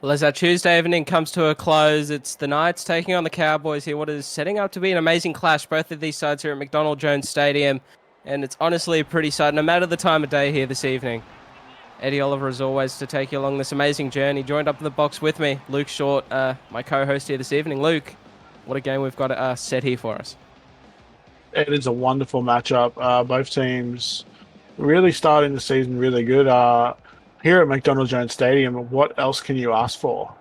Well, as our Tuesday evening comes to a close, it's the Knights taking on the Cowboys here. What is setting up to be an amazing clash. Both of these sides here at McDonald Jones Stadium. And it's honestly a pretty sight, no matter the time of day here this evening. Eddie Oliver, as always, to take you along this amazing journey. Joined up in the box with me, Luke Short, my co-host here this evening. Luke, what a game we've got set here for us. It is a wonderful matchup. Both teams really starting the season really good. Here at McDonald Jones Stadium, what else can you ask for?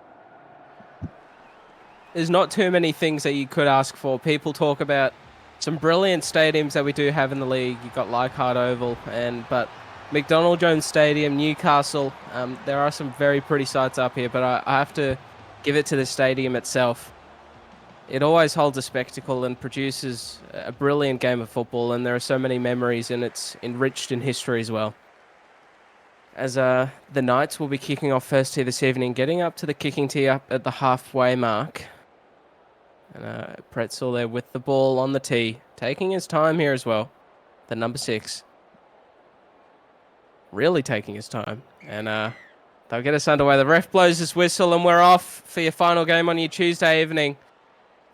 There's not too many things that you could ask for. People talk about some brilliant stadiums that we do have in the league. You've got Leichhardt Oval, but McDonald Jones Stadium, Newcastle, there are some very pretty sights up here, but I have to give it to the stadium itself. It always holds a spectacle and produces a brilliant game of football, and there are so many memories, and it's enriched in history as well. As the Knights will be kicking off first here this evening, getting up to the kicking tee up at the halfway mark. And Pretzel there with the ball on the tee, taking his time here as well. The number 6. Really taking his time. And they'll get us underway. The ref blows his whistle and we're off for your final game on your Tuesday evening.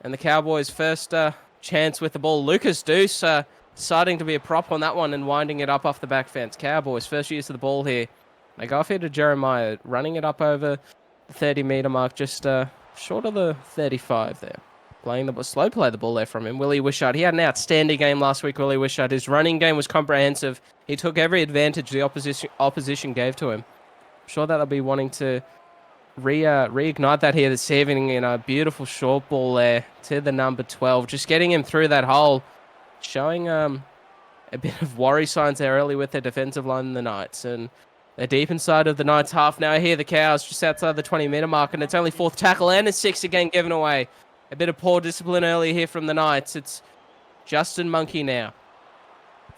And the Cowboys' first chance with the ball. Lucas Deuce deciding to be a prop on that one and winding it up off the back fence. Cowboys, first use of the ball here. They go off here to Jeremiah, running it up over the 30-metre mark, just short of the 35 there. Slow play the ball there from him. Willie Wishart, he had an outstanding game last week, Willie Wishart. His running game was comprehensive. He took every advantage the opposition gave to him. I'm sure that they'll be wanting to reignite that here this evening in a beautiful short ball there to the number 12. Just getting him through that hole, showing a bit of worry signs there early with their defensive line in the Knights. And they're deep inside of the Knights half now. Here the Cows just outside the 20-metre mark, and it's only 4th tackle and a 6 again given away. A bit of poor discipline early here from the Knights. It's Justin Monkey now.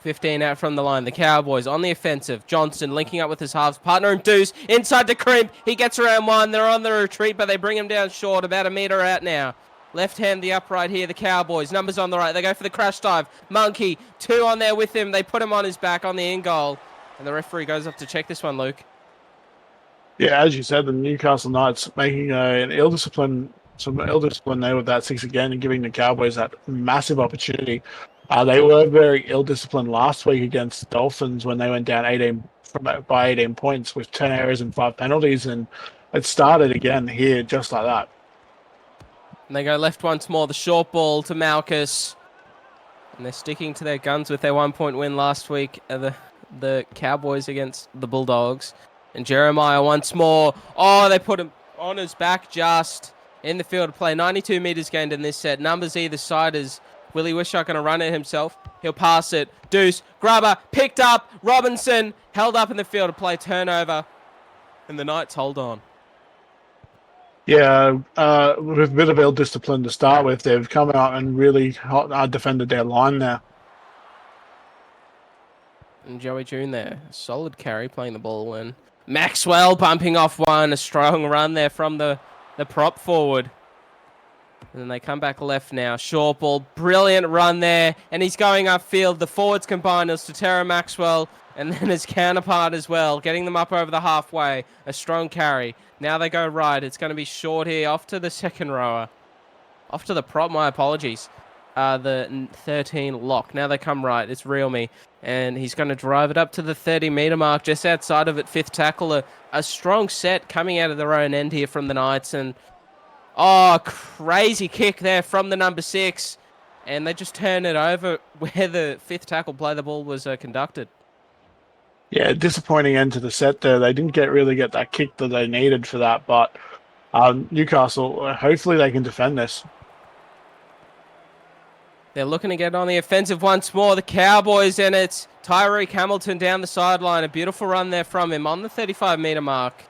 15 out from the line. The Cowboys on the offensive. Johnson linking up with his halves partner and Deuce inside to Crimp. He gets around one. They're on the retreat, but they bring him down short, about a metre out now. Left hand the upright here, the Cowboys. Numbers on the right. They go for the crash dive. Monkey, 2 on there with him. They put him on his back on the in goal. And the referee goes up to check this one, Luke. Yeah, as you said, the Newcastle Knights making some ill discipline there with that 6 again and giving the Cowboys that massive opportunity. They were very ill disciplined last week against the Dolphins when they went down by 18 points with 10 errors and 5 penalties, and it started again here just like that. And they go left once more, the short ball to Malchus. And they're sticking to their guns with their 1-point win last week, the Cowboys against the Bulldogs. And Jeremiah once more. Oh, they put him on his back just in the field of play. 92 metres gained in this set. Numbers either side as Willie Wishart going to run it himself. He'll pass it. Deuce, grubber, picked up. Robinson held up in the field of play. Turnover. And the Knights hold on. Yeah, with a bit of ill discipline to start with, they've come out and really defended their line now. And Joey June there. Solid carry playing the ball. And Maxwell bumping off one. A strong run there from the prop forward. And then they come back left now. Short ball. Brilliant run there. And he's going upfield. The forwards combined us to Tara Maxwell. And then his counterpart as well. Getting them up over the halfway. A strong carry. Now they go right. It's going to be short here. Off to the second rower. Off to the prop. My apologies. The 13 lock. Now they come right. It's Realme. And he's going to drive it up to the 30-metre mark. Just outside of it. 5th tackle. A strong set coming out of their own end here from the Knights. And crazy kick there from the number 6. And they just turn it over where the 5th tackle play the ball was conducted. Yeah, disappointing end to the set there. They didn't really get that kick that they needed for that, but Newcastle, hopefully they can defend this. They're looking to get on the offensive once more. The Cowboys, and it's Tyreek Hamilton down the sideline. A beautiful run there from him on the 35-metre mark.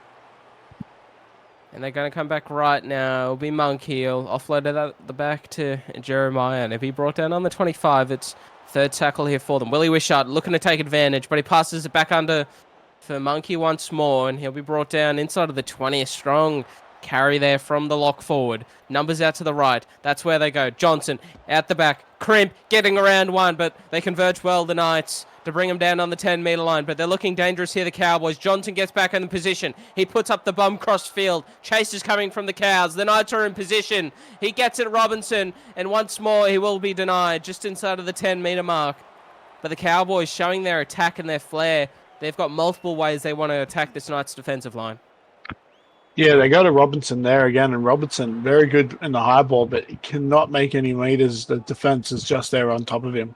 And they're going to come back right now. It'll be Monkey. He'll offload it at the back to Jeremiah. And if he brought down on the 25, it's 3rd tackle here for them. Willie Wishart looking to take advantage, but he passes it back under for Monkey once more. And he'll be brought down inside of the 20. A strong carry there from the lock forward. Numbers out to the right. That's where they go. Johnson out the back. Crimp getting around one, but they converge well, the Knights. to bring them down on the 10-meter line, but they're looking dangerous here, the Cowboys. Johnson gets back in the position. He puts up the bomb cross field. Chase is coming from the Cows. The Knights are in position. He gets it, Robinson, and once more he will be denied just inside of the 10-meter mark. But the Cowboys showing their attack and their flair. They've got multiple ways they want to attack this Knights defensive line. Yeah, they go to Robinson there again, and Robinson, very good in the high ball, but he cannot make any meters. The defense is just there on top of him.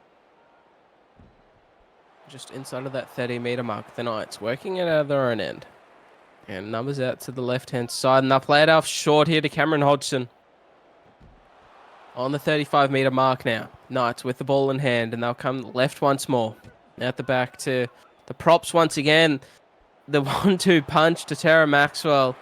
Just inside of that 30-meter mark, the Knights working it out of their own end. And numbers out to the left-hand side, and they'll play it off short here to Cameron Hodgson. On the 35-meter mark now. Knights with the ball in hand, and they'll come left once more. Out the back to the props once again. The 1-2 punch to Tara Maxwell.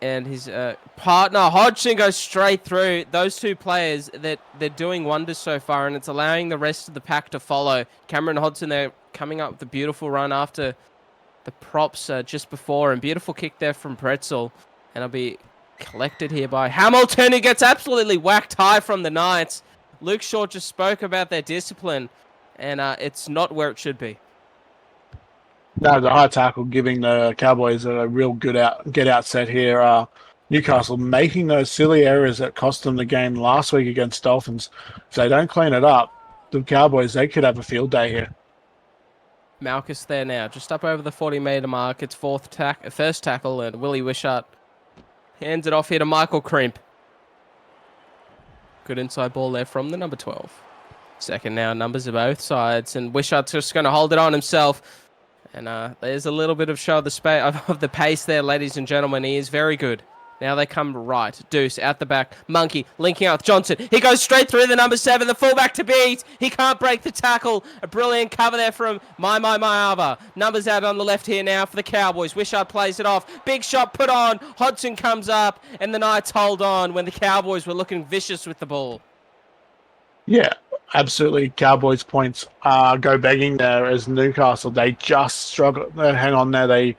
And his partner, Hodgson, goes straight through. Those two players, they're doing wonders so far, and it's allowing the rest of the pack to follow. Cameron Hodgson there coming up with a beautiful run after the props just before, and beautiful kick there from Pretzel. And it'll be collected here by Hamilton, who gets absolutely whacked high from the Knights. Luke Short just spoke about their discipline, and it's not where it should be. No, the high tackle giving the Cowboys a real good get-out set here. Newcastle making those silly errors that cost them the game last week against Dolphins. If they don't clean it up, the Cowboys, they could have a field day here. Malchus there now, just up over the 40-meter mark. It's first tackle, and Willie Wishart hands it off here to Michael Crimp. Good inside ball there from the number 12. Second now, numbers of both sides, and Wishart's just going to hold it on himself. And there's a little bit of show of the pace there, ladies and gentlemen. He is very good. Now they come right. Deuce out the back. Monkey linking out with Johnson. He goes straight through the number 7, the fullback to beat. He can't break the tackle. A brilliant cover there from Mayava. Numbers out on the left here now for the Cowboys. Wishart plays it off. Big shot put on. Hodgson comes up, and the Knights hold on when the Cowboys were looking vicious with the ball. Yeah, absolutely. Cowboys points go begging there as Newcastle. They just struggle. Hang on there.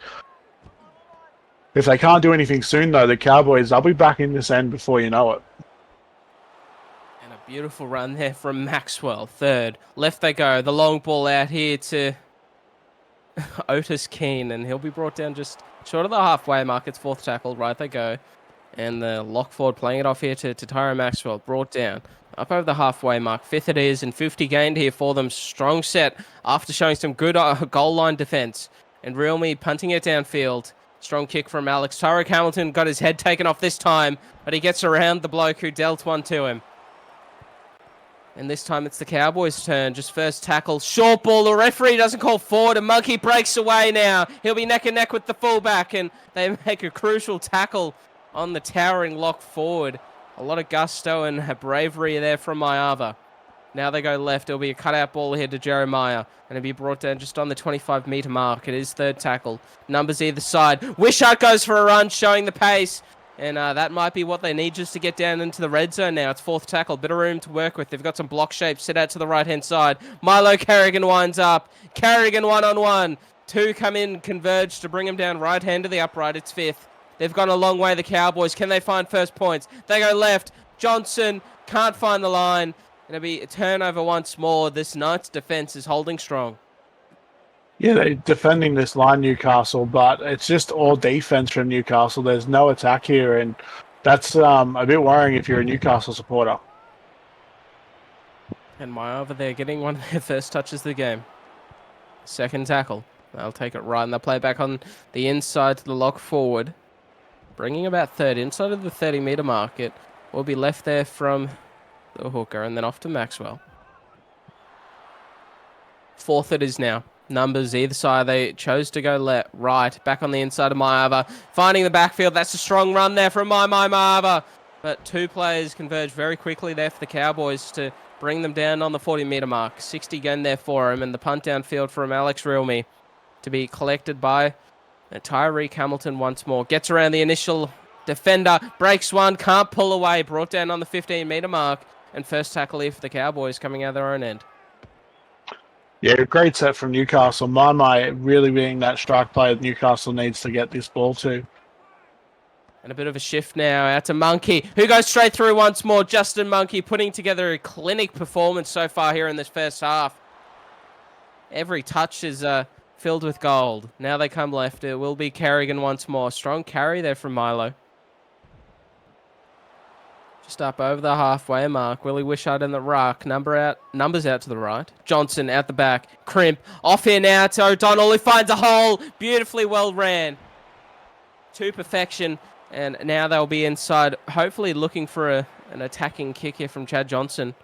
If they can't do anything soon, though, the Cowboys, they'll be back in this end before you know it. And a beautiful run there from Maxwell. Third. Left they go. The long ball out here to Otis Keane, and he'll be brought down just short of the halfway mark. It's fourth tackle. Right they go. And the lock forward playing it off here to Tyra Maxwell. Brought down. Up over the halfway mark. Fifth it is, and 50 gained here for them. Strong set after showing some good goal line defense. And Realme punting it downfield. Strong kick from Alex. Tyrek Hamilton got his head taken off this time, but he gets around the bloke who dealt one to him. And this time it's the Cowboys' turn. Just first tackle. Short ball. The referee doesn't call forward, and Monkey breaks away now. He'll be neck and neck with the fullback, and they make a crucial tackle on the towering lock forward. A lot of gusto and bravery there from Mayava. Now they go left. It'll be a cutout ball here to Jeremiah. And it'll be brought down just on the 25-meter mark. It is third tackle. Numbers either side. Wishart goes for a run, showing the pace. And that might be what they need just to get down into the red zone now. It's fourth tackle. Bit of room to work with. They've got some block shapes set out to the right-hand side. Milo Carrigan winds up. Carrigan one-on-one. Two come in, converge to bring him down right hand to the upright. It's fifth. They've gone a long way, the Cowboys. Can they find first points? They go left. Johnson can't find the line. It'll be a turnover once more. This Knights defense is holding strong. Yeah, they're defending this line, Newcastle, but it's just all defense from Newcastle. There's no attack here, and that's a bit worrying if you're a Newcastle supporter. And Mayava there getting one of their first touches of the game. Second tackle. They'll take it right, and they'll play back on the inside to the lock forward. Bringing about third, inside of the 30-meter mark. It will be left there from the hooker, and then off to Maxwell. Fourth it is now. Numbers either side. They chose to go right. Back on the inside of Mayava. Finding the backfield. That's a strong run there from Mayava. But two players converge very quickly there for the Cowboys to bring them down on the 40-meter mark. 60 gain there for him, and the punt downfield from Alex Realme to be collected by Tyreek Hamilton once more. Gets around the initial defender. Breaks one. Can't pull away. Brought down on the 15-meter mark. And first tackle here for the Cowboys coming out of their own end. Yeah, great set from Newcastle. Mai really being that strike player Newcastle needs to get this ball to. And a bit of a shift now out to Monkey, who goes straight through once more. Justin Monkey putting together a clinic performance so far here in this first half. Every touch is filled with gold. Now they come left. It will be Carrigan once more. Strong carry there from Milo. Just up over the halfway mark. Willie Wishart in the ruck. Numbers out to the right. Johnson out the back. Crimp. Off here now to O'Donnell, who finds a hole. Beautifully well ran. To perfection. And now they'll be inside, hopefully looking for an attacking kick here from Chad Johnson,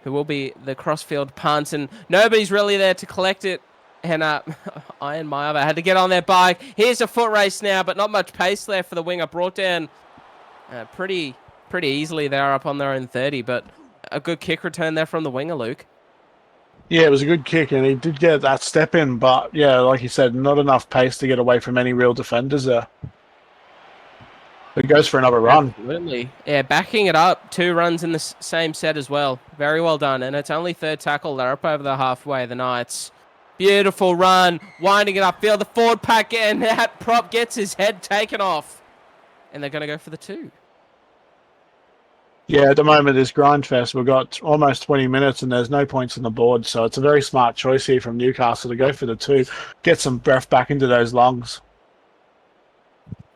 who will be the crossfield punt. And nobody's really there to collect it. And Iron Maiava had to get on their bike. Here's a foot race now, but not much pace there for the winger. Brought down pretty easily. They are up on their own 30, but a good kick return there from the winger, Luke. Yeah, it was a good kick, and he did get that step in, but yeah, like you said, not enough pace to get away from any real defenders there. It goes for another run. Absolutely. Yeah, backing it up. 2 runs in the same set as well. Very well done, and it's only third tackle. They're up over the halfway, the Knights. Beautiful run, winding it up. Feel the forward pack, and that prop gets his head taken off. And they're going to go for the 2. Yeah, at the moment, this grind fest, we've got almost 20 minutes and there's no points on the board. So it's a very smart choice here from Newcastle to go for the 2, get some breath back into those lungs.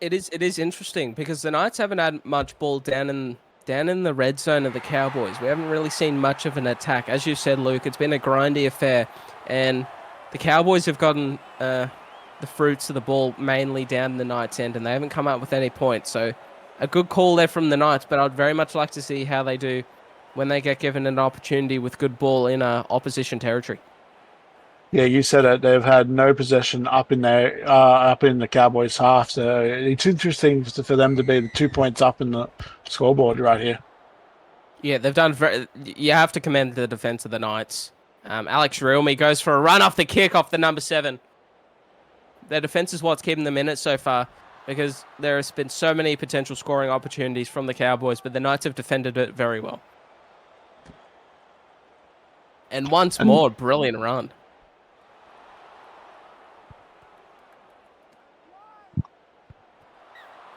It is interesting because the Knights haven't had much ball down in the red zone of the Cowboys. We haven't really seen much of an attack. As you said, Luke, it's been a grindy affair. And the Cowboys have gotten the fruits of the ball mainly down in the Knights' end, and they haven't come up with any points. So a good call there from the Knights, but I'd very much like to see how they do when they get given an opportunity with good ball in opposition territory. Yeah, you said it. They've had no possession up in the Cowboys' half. So it's interesting for them to be the 2 points up in the scoreboard right here. Yeah, they've done you have to commend the defense of the Knights. Alex Realme goes for a run off the kick off the number 7. Their defense is what's keeping them in it so far, because there has been so many potential scoring opportunities from the Cowboys, but the Knights have defended it very well. And once more, brilliant run.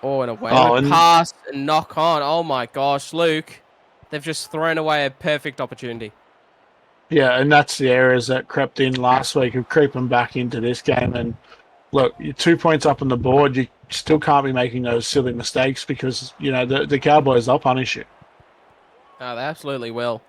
Oh, and a wayward pass and knock on. Oh my gosh, Luke. They've just thrown away a perfect opportunity. Yeah, and that's the errors that crept in last week of creeping back into this game. And look, you're 2 points up on the board. You still can't be making those silly mistakes because, you know, the Cowboys, they'll punish you. Oh, they absolutely will.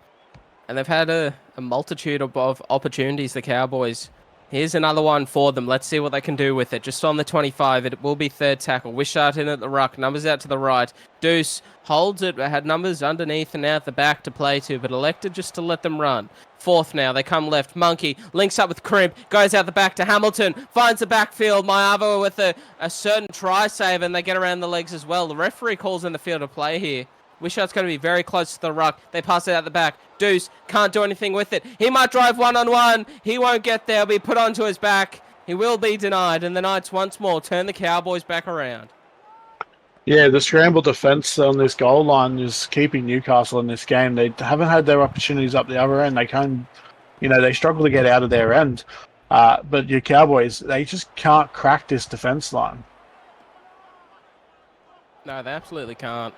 And they've had a multitude of opportunities, the Cowboys. Here's another one for them. Let's see what they can do with it. Just on the 25, it will be third tackle. Wishart in at the ruck. Numbers out to the right. Deuce holds it. Had numbers underneath and out the back to play to, but elected just to let them run. Fourth now. They come left. Monkey links up with Crimp. Goes out the back to Hamilton. Finds the backfield. Maiava with a certain try save, and they get around the legs as well. The referee calls in the field of play here. Wishart's going to be very close to the ruck. They pass it out the back. Deuce can't do anything with it. He might drive one-on-one. He won't get there. He'll be put onto his back. He will be denied. And the Knights once more turn the Cowboys back around. Yeah, the scramble defense on this goal line is keeping Newcastle in this game. They haven't had their opportunities up the other end. They can't, you know, they struggle to get out of their end. But your Cowboys, they just can't crack this defense line. No, they absolutely can't.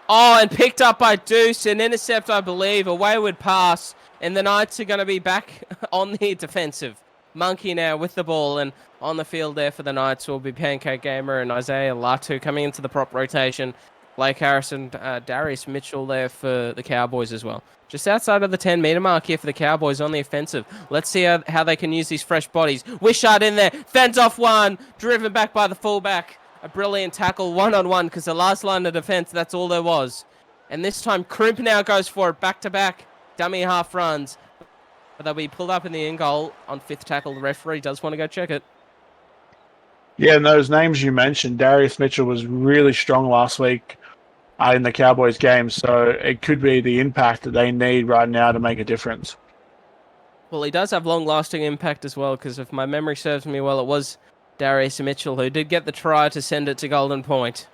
Oh, and picked up by Deuce, an intercept, I believe, a wayward pass, and the Knights are going to be back on the defensive. Monkey now with the ball, and on the field there for the Knights will be Pancake Gamer and Isaiah Latu coming into the prop rotation. Blake Harris and Darius Mitchell there for the Cowboys as well. Just outside of the 10-meter mark here for the Cowboys on the offensive. Let's see how they can use these fresh bodies. Wishart in there, fends off one, driven back by the fullback. A brilliant tackle, one-on-one, because the last line of defense, that's all there was. And this time, Crimp now goes for it, back-to-back, dummy half runs. But they'll be pulled up in the end goal on fifth tackle. The referee does want to go check it. Yeah, and those names you mentioned, Darius Mitchell was really strong last week in the Cowboys game, so it could be the impact that they need right now to make a difference. Well, he does have long-lasting impact as well, because if my memory serves me well, it was Darius Mitchell who did get the try to send it to Golden Point.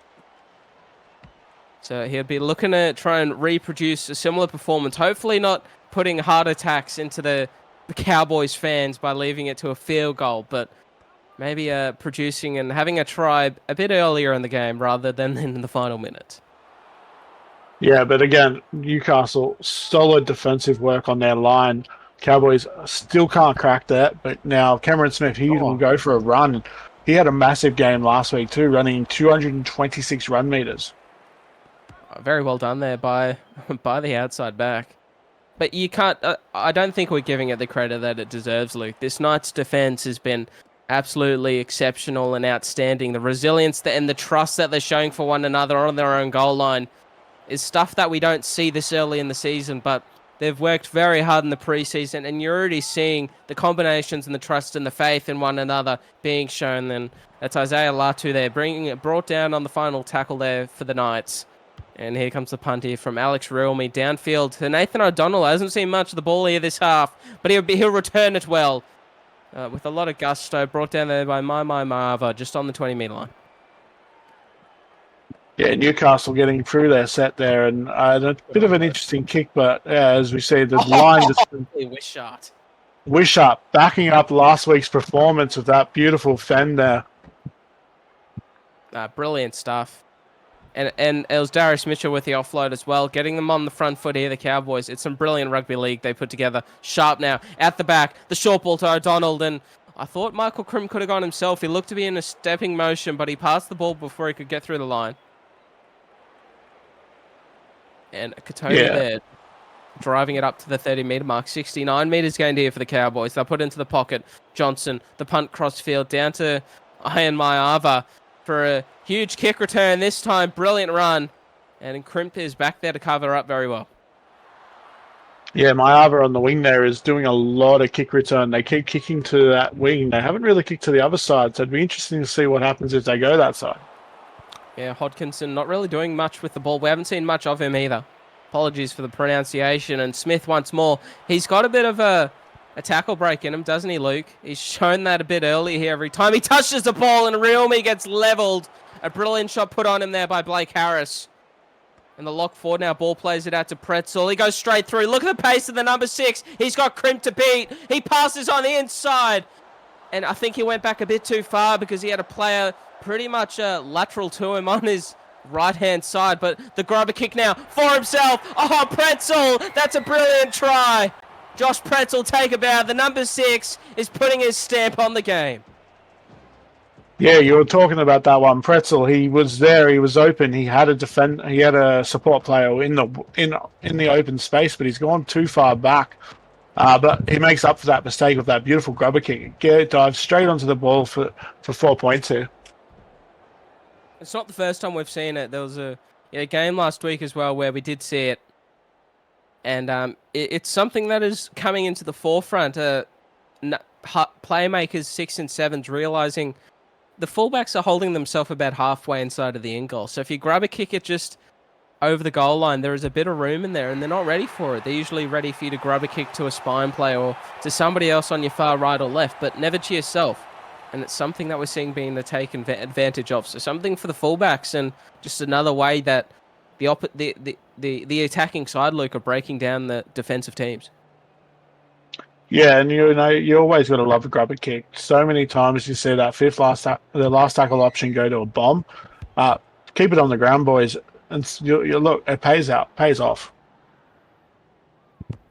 So he'll be looking to try and reproduce a similar performance, hopefully not putting heart attacks into the Cowboys fans by leaving it to a field goal, but maybe producing and having a try a bit earlier in the game rather than in the final minute. Yeah, but again, Newcastle, solid defensive work on their line Cowboys still can't crack that, but now Cameron Smith, he will go for a run. He had a massive game last week too, running 226 run meters. Very well done there by the outside back. But you can't... I don't think we're giving it the credit that it deserves, Luke. This Knights defense has been absolutely exceptional and outstanding. The resilience and the trust that they're showing for one another on their own goal line is stuff that we don't see this early in the season, but they've worked very hard in the preseason, and you're already seeing the combinations and the trust and the faith in one another being shown. And that's Isaiah Latu there, brought down on the final tackle there for the Knights. And here comes the punt here from Alex Realme downfield to Nathan O'Donnell. Hasn't seen much of the ball here this half, but he'll return it well with a lot of gusto. Brought down there by My Marva just on the 20-metre line. Yeah, Newcastle getting through their set there, and a bit of an interesting kick, but as we see, the line just... Wishart backing up last week's performance with that beautiful fend there. Brilliant stuff. And it was Darius Mitchell with the offload as well, getting them on the front foot here, the Cowboys. It's some brilliant rugby league they put together. Sharp now, at the back, the short ball to O'Donnell, and I thought Michael Krim could have gone himself. He looked to be in a stepping motion, but he passed the ball before he could get through the line. And Katoa there, driving it up to the 30-metre mark. 69 metres gained here for the Cowboys. They'll put into the pocket. Johnson, the punt crossfield, down to Ian Maiava for a huge kick return this time. Brilliant run. And Crimp is back there to cover up very well. Yeah, Maiava on the wing there is doing a lot of kick return. They keep kicking to that wing. They haven't really kicked to the other side, so it'd be interesting to see what happens if they go that side. Yeah, Hodkinson not really doing much with the ball. We haven't seen much of him either. Apologies for the pronunciation. And Smith once more. He's got a bit of a tackle break in him, doesn't he, Luke? He's shown that a bit earlier here every time he touches the ball, and Realme gets leveled. A brilliant shot put on him there by Blake Harris. And the lock forward now, ball plays it out to Pretzel. He goes straight through. Look at the pace of the number 6. He's got Crimp to beat. He passes on the inside. And I think he went back a bit too far because he had a player pretty much lateral to him on his right-hand side. But the grubber kick now for himself. Oh, Pretzel! That's a brilliant try. Josh Pretzel, take about. The number 6 is putting his stamp on the game. Yeah, you were talking about that one. Pretzel, he was there, he was open, he had a support player in the open space, but he's gone too far back. But he makes up for that mistake with that beautiful grubber kick. Dives straight onto the ball for 4 points here. It's not the first time we've seen it. There was a game last week as well where we did see it. And it's something that is coming into the forefront. Playmakers 6 and 7s realizing the fullbacks are holding themselves about halfway inside of the end goal. So if you grab a kick it just over the goal line, there is a bit of room in there, and they're not ready for it. They're usually ready for you to grab a kick to a spine player or to somebody else on your far right or left, but never to yourself. And it's something that we're seeing being taken advantage of. So something for the fullbacks, and just another way that the attacking side, Luke, are breaking down the defensive teams. Yeah, and you always got to love a grubber kick. So many times you see that the last tackle option go to a bomb. Keep it on the ground, boys, and you look, it pays off.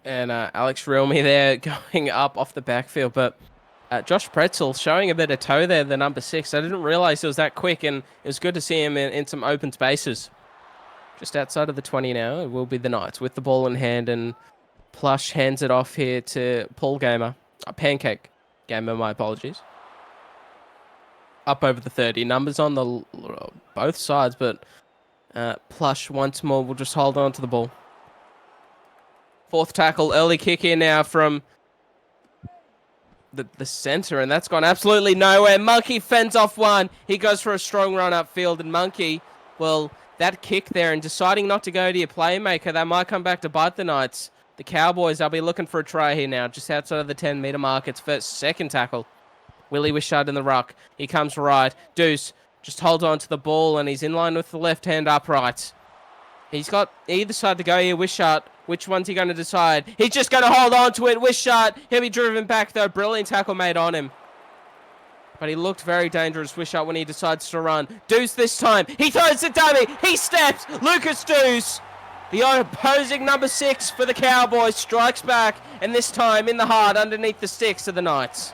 And Alex Realme there going up off the backfield, but Josh Pretzel showing a bit of toe there, the number 6. I didn't realize it was that quick, and it was good to see him in some open spaces. Just outside of the 20 now, it will be the Knights with the ball in hand, and Plush hands it off here to Paul Gamer. Pancake Gamer, my apologies. Up over the 30. Numbers on the both sides, but Plush once more will just hold on to the ball. 4th tackle, early kick here now from the center, and that's gone absolutely nowhere. Monkey fends off one. He goes for a strong run upfield, and Monkey, well, that kick there and deciding not to go to your playmaker, that might come back to bite the Knights. The Cowboys, they'll be looking for a try here now, just outside of the 10-metre mark. It's second tackle. Willie Wishart in the ruck. He comes right. Deuce just holds on to the ball, and he's in line with the left hand upright. He's got either side to go here. Wishart, which one's he going to decide? He's just going to hold on to it. Wishart, he'll be driven back, though. Brilliant tackle made on him. But he looked very dangerous, Wishart, when he decides to run. Deuce this time. He throws the dummy. He steps. Lucas Deuce. The opposing number 6 for the Cowboys strikes back, and this time in the heart underneath the sticks of the Knights.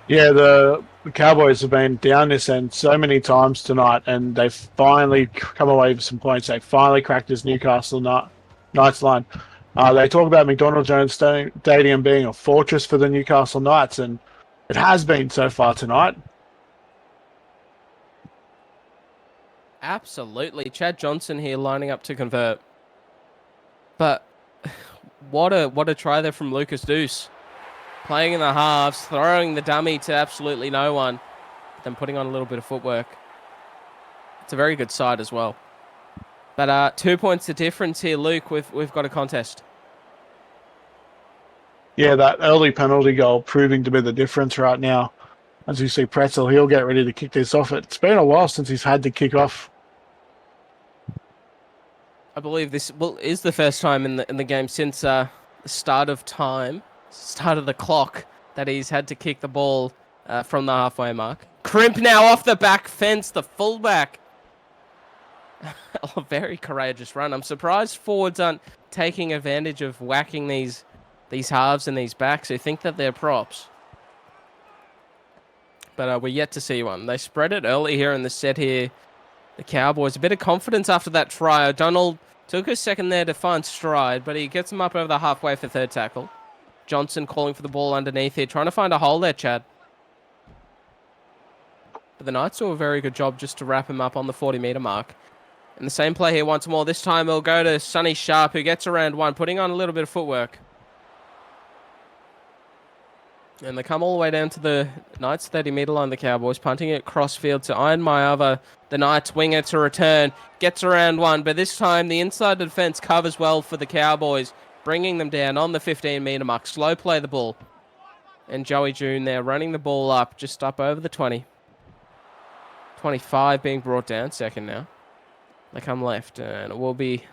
Yeah, the Cowboys have been down this end so many times tonight, and they've finally come away with some points. They finally cracked this Newcastle Knights line. They talk about McDonald Jones Stadium being a fortress for the Newcastle Knights, and it has been so far tonight. Absolutely. Chad Johnson here lining up to convert. But what a try there from Lucas Deuce. Playing in the halves, throwing the dummy to absolutely no one, then putting on a little bit of footwork. It's a very good side as well. But 2 points the difference here, Luke. We've got a contest. Yeah, that early penalty goal proving to be the difference right now. As you see Pretzel, he'll get ready to kick this off. It's been a while since he's had to kick off. I believe this is the first time in the game since the start of the clock, that he's had to kick the ball from the halfway mark. Crimp now off the back fence, the fullback. A very courageous run. I'm surprised forwards aren't taking advantage of whacking these halves and these backs who think that they're props. But we're yet to see one. They spread it early here in the set here. The Cowboys, a bit of confidence after that try. O'Donnell took a second there to find stride, but he gets him up over the halfway for third tackle. Johnson calling for the ball underneath here, trying to find a hole there, Chad. But the Knights do a very good job just to wrap him up on the 40-metre mark. And the same play here once more. This time it'll go to Sonny Sharp, who gets around one, putting on a little bit of footwork. And they come all the way down to the Knights 30-metre line, the Cowboys, punting it crossfield to Iron Mayava, the Knights winger to return, gets around one, but this time the inside defence covers well for the Cowboys, bringing them down on the 15-metre mark. Slow play the ball. And Joey June there running the ball up, just up over the 20. 25 being brought down, second now. They come left, and it will be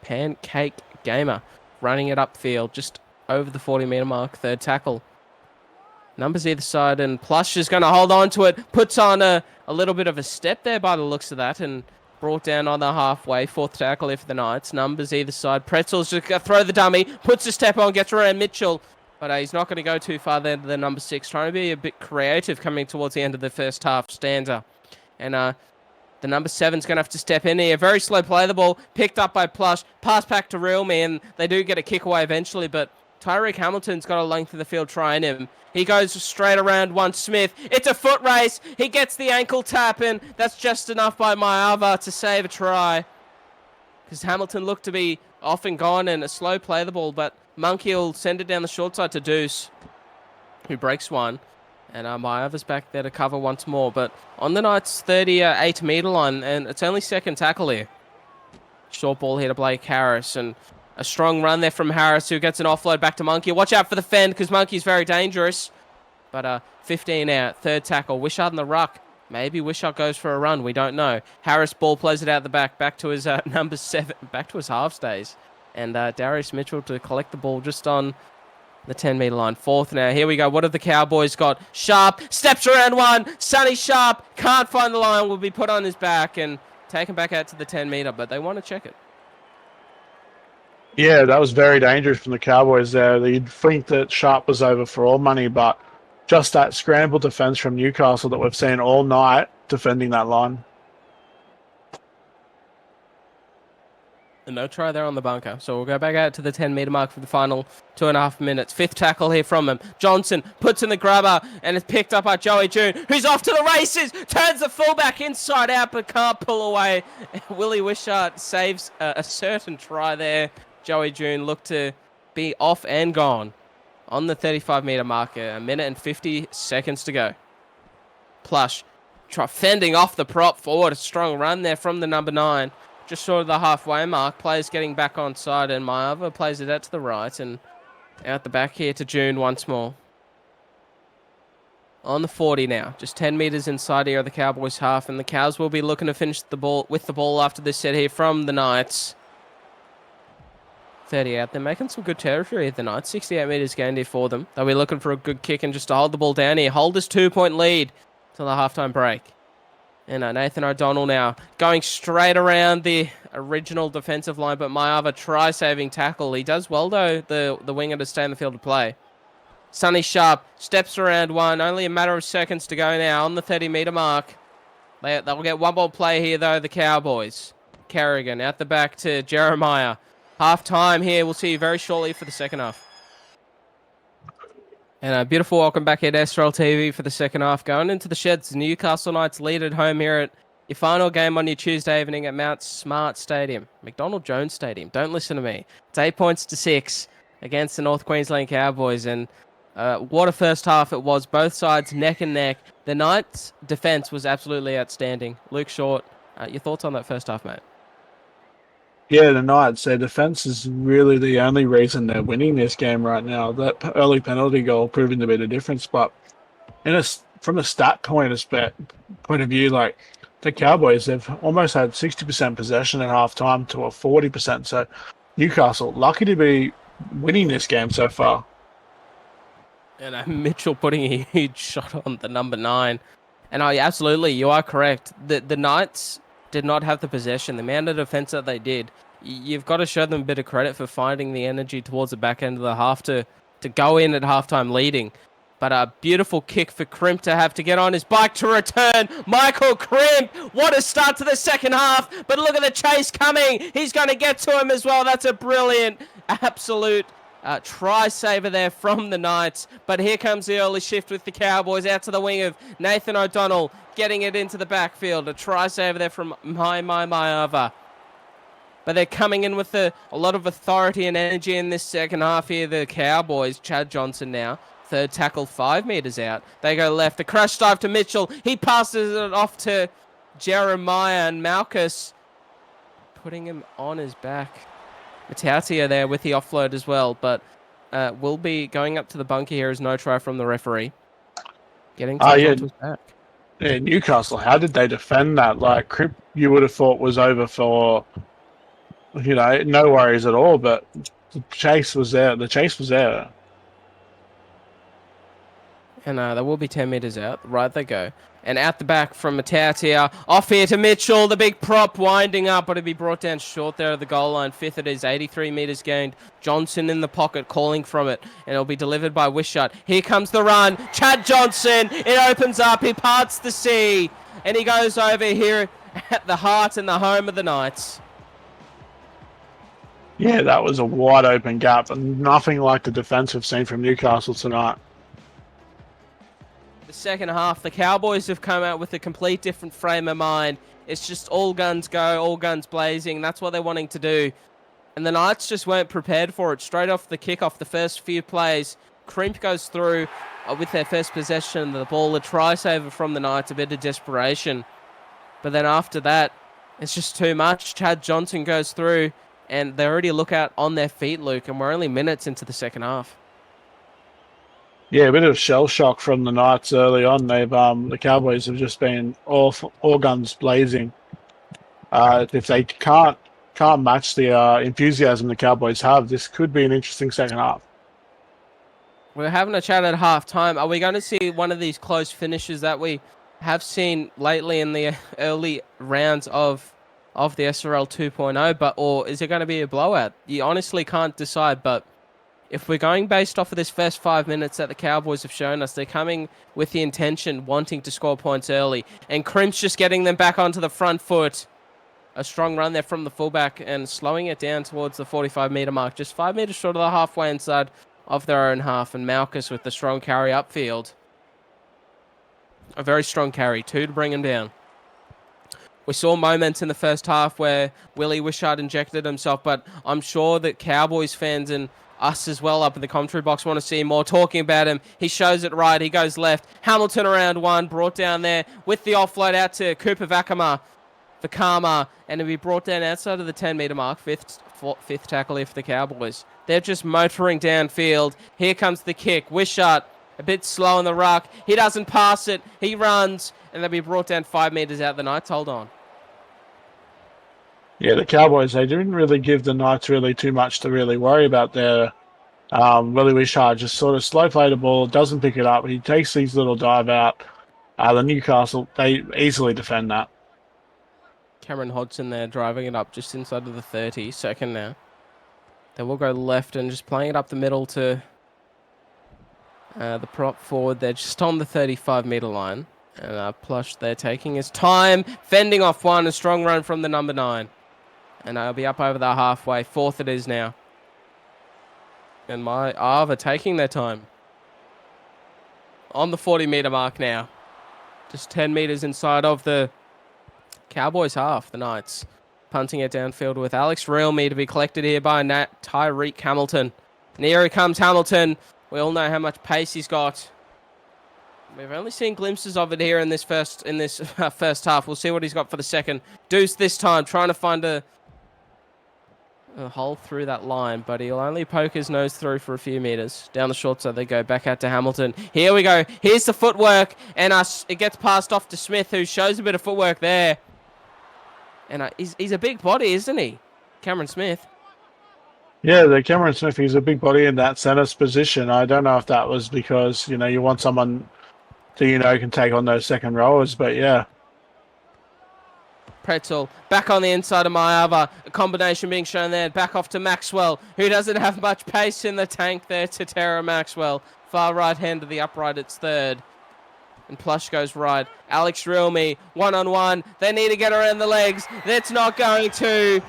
Pancake Gamer running it upfield, just over the 40-metre mark, third tackle. Numbers either side, and Plush is going to hold on to it. Puts on a little bit of a step there by the looks of that, and brought down on the halfway. Fourth tackle here for the Knights. Numbers either side. Pretzel's just going to throw the dummy. Puts a step on, gets around Mitchell. But he's not going to go too far there to the number 6. Trying to be a bit creative coming towards the end of the first half stanza. And the number 7's going to have to step in here. Very slow play the ball. Picked up by Plush. Pass back to Realme, and they do get a kick away eventually, but Tyreek Hamilton's got a length of the field trying him. He goes straight around one Smith. It's a foot race. He gets the ankle tap, and that's just enough by Mayava to save a try. Because Hamilton looked to be off and gone, and a slow play the ball, but Monkey will send it down the short side to Deuce, who breaks one. And Mayava's back there to cover once more. But on the Knights' 38-metre line, and it's only second tackle here. Short ball here to Blake Harris, and a strong run there from Harris, who gets an offload back to Monkey. Watch out for the fend, because Monkey's very dangerous. But 15 out, third tackle. Wishart in the ruck. Maybe Wishart goes for a run. We don't know. Harris ball plays it out the back to his number 7, back to his halves days. And Darius Mitchell to collect the ball just on the 10-metre line. Fourth now. Here we go. What have the Cowboys got? Sharp steps around one. Sonny Sharp can't find the line. Will be put on his back and taken back out to the 10-metre, but they want to check it. Yeah, that was very dangerous from the Cowboys there. You'd think that Sharp was over for all money, but just that scramble defence from Newcastle that we've seen all night defending that line. And no try there on the bunker. So we'll go back out to the 10-metre mark for the final 2.5 minutes. Fifth tackle here from him. Johnson puts in the grubber, and it's picked up by Joey June, who's off to the races. Turns the fullback inside out, but can't pull away. Willie Wishart saves a certain try there. Joey June looked to be off and gone on the 35-metre marker. A minute and 50 seconds to go. Plush fending off the prop forward. A strong run there from the number 9. Just short of the halfway mark. Players getting back on side, and Mayava plays it out to the right and out the back here to June once more. On the 40 now. Just 10 metres inside here of the Cowboys half, and the Cows will be looking to finish the ball with the ball after this set here from the Knights. 30 out. They're making some good territory at the Knights. 68 metres gained here for them. They'll be looking for a good kick and just to hold the ball down here. Hold this 2-point lead till the halftime break. And Nathan O'Donnell now going straight around the original defensive line, but Maiava try-saving tackle. He does well, though, the winger to stay in the field to play. Sonny Sharp steps around one. Only a matter of seconds to go now on the 30-metre mark. They'll get one more play here, though, the Cowboys. Carrigan out the back to Jeremiah. Half-time here. We'll see you very shortly for the second half. And a beautiful welcome back here to SRL TV for the second half. Going into the sheds, Newcastle Knights lead at home here at your final game on your Tuesday evening at Mount Smart Stadium. McDonald Jones Stadium. Don't listen to me. It's 8 points to 6 against the North Queensland Cowboys. And what a first half it was. Both sides neck and neck. The Knights' defence was absolutely outstanding. Luke Short, your thoughts on that first half, mate? Yeah, the Knights, their defence is really the only reason they're winning this game right now. That early penalty goal proving to be the difference. But from a stat point of view, like the Cowboys, they've almost had 60% possession at half-time to a 40%. So Newcastle, lucky to be winning this game so far. And Mitchell putting a huge shot on the number 9. And absolutely, you are correct. The Knights did not have the possession. The amount of defense that they did, you've got to show them a bit of credit for finding the energy towards the back end of the half to go in at halftime leading. But a beautiful kick for Crimp to have to get on his bike to return. Michael Crimp, what a start to the second half. But look at the chase coming. He's going to get to him as well. That's a brilliant, absolute try saver there from the Knights. But here comes the early shift with the Cowboys out to the wing of Nathan O'Donnell, getting it into the backfield. A try saver there from Maiava. But they're coming in with a lot of authority and energy in this second half here. The Cowboys, Chad Johnson now. Third tackle 5 metres out. They go left. A crash dive to Mitchell. He passes it off to Jeremiah and Malchus, putting him on his back. Matautia there with the offload as well, but will be going up to the bunker here as no try from the referee. Getting to his back. Yeah, Newcastle, how did they defend that? Like, Crip, you would have thought was over for, no worries at all, but the chase was there. And there will be 10 metres out. Right they go. And out the back from Matautia. Off here to Mitchell. The big prop winding up. But it'll be brought down short there at the goal line. Fifth it is. 83 metres gained. Johnson in the pocket calling from it. And it'll be delivered by Wishart. Here comes the run. Chad Johnson. It opens up. He parts the sea. And he goes over here at the heart and the home of the Knights. Yeah, that was a wide open gap. And nothing like the defence we've seen from Newcastle tonight. The second half, the Cowboys have come out with a complete different frame of mind. It's just all guns go, all guns blazing. That's what they're wanting to do. And the Knights just weren't prepared for it. Straight off the kickoff, the first few plays, Crimp goes through with their first possession of the ball. A try saver from the Knights, a bit of desperation. But then after that, it's just too much. Chad Johnson goes through, and they already look out on their feet, Luke, and we're only minutes into the second half. Yeah, a bit of shell shock from the Knights early on. The Cowboys have just been all guns blazing. If they can't match the enthusiasm the Cowboys have, this could be an interesting second half. We're having a chat at half-time. Are we going to see one of these close finishes that we have seen lately in the early rounds of the SRL 2.0, or is it going to be a blowout? You honestly can't decide, but if we're going based off of this first 5 minutes that the Cowboys have shown us, they're coming with the intention, wanting to score points early. And Crimp's just getting them back onto the front foot. A strong run there from the fullback and slowing it down towards the 45-metre mark. Just 5 metres short of the halfway inside of their own half. And Malchus with the strong carry upfield. A very strong carry, 2 to bring him down. We saw moments in the first half where Willie Wishart injected himself, but I'm sure that Cowboys fans and us as well up in the commentary box want to see more. Talking about him, he shows it right, he goes left. Hamilton around one, brought down there with the offload out to Cooper Vakama for Karma, and it'll be brought down outside of the 10-metre mark. Fifth tackle here for the Cowboys. They're just motoring downfield. Here comes the kick. Wishart a bit slow in the ruck. He doesn't pass it. He runs, and they'll be brought down 5 metres out. The Knights hold on. Yeah, the Cowboys, they didn't really give the Knights really too much to really worry about there. Willie Wishart just sort of slow play the ball, doesn't pick it up. He takes these little dive out. The Newcastle, they easily defend that. Cameron Hodgson there driving it up just inside of the 30, second now. They will go left and just playing it up the middle to the prop forward. They're just on the 35-meter line. And Plush, they're taking his time, fending off one, a strong run from the number 9. And I'll be up over the halfway. 4th it is now. And my Arva taking their time. On the 40-meter mark now. Just 10 meters inside of the Cowboys half, the Knights. Punting it downfield with Alex Realme to be collected here by Tyreek Hamilton. And here he comes, Hamilton. We all know how much pace he's got. We've only seen glimpses of it here in this first half. We'll see what he's got for the second. Deuce this time, trying to find a hole through that line, but he'll only poke his nose through for a few meters. Down the short side they go, back out to Hamilton. Here we go. Here's the footwork, and it gets passed off to Smith, who shows a bit of footwork there. And he's a big body, isn't he? Cameron Smith. Yeah, the Cameron Smith, he's a big body in that center's position. I don't know if that was because, you want someone who, can take on those second rowers, but yeah. Pretzel back on the inside of Mayava. A combination being shown there. Back off to Maxwell, who doesn't have much pace in the tank there to Tara Maxwell. Far right hand of the upright, it's third. And Plush goes right. Alex Realme, one-on-one. They need to get around the legs. That's not going to.